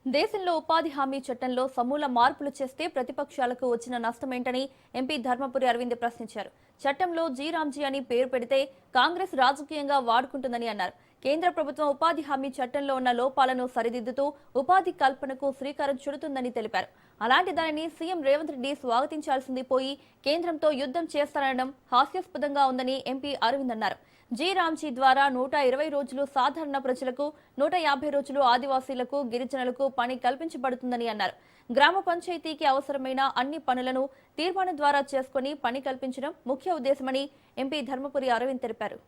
దేశంలో ఉపాధి హామీ చట్టంలో సమూల మార్పులు చేస్తే ప్రతిపక్షాలకు వచ్చిన నష్టమేంటని ఎంపీ ధర్మపురి అరవింద్ ప్రశ్నించారు. చట్టంలో జీరాంజీ అని పేరు పెడితే కాంగ్రెస్ రాజకీయంగా వాడుకుంటుందని అన్నారు. కేంద్ర ప్రభుత్వం ఉపాధి హామీ చట్టంలో ఉన్న లోపాలను సరిదిద్దుతూ ఉపాధి కల్పనకు శ్రీకారం చుడుతుందని తెలిపారు. అలాంటి దానిని సీఎం రేవంత్ రెడ్డి స్వాగతించాల్సింది పోయి కేంద్రంతో యుద్ధం చేస్తారనడం హాస్యాస్పదంగా ఉందని ఎంపీ అరవింద్ అన్నారు. జీరాంజీ ద్వారా 120 రోజులు సాధారణ ప్రజలకు, 150 రోజులు ఆదివాసీలకు, గిరిజనులకు పని కల్పించబడుతుందని అన్నారు. గ్రామ పంచాయతీకి అవసరమైన అన్ని పనులను తీర్మానం ద్వారా చేసుకుని పని కల్పించడం ముఖ్య ఉద్దేశమని ఎంపీ ధర్మపురి అరవింద్ తెలిపారు.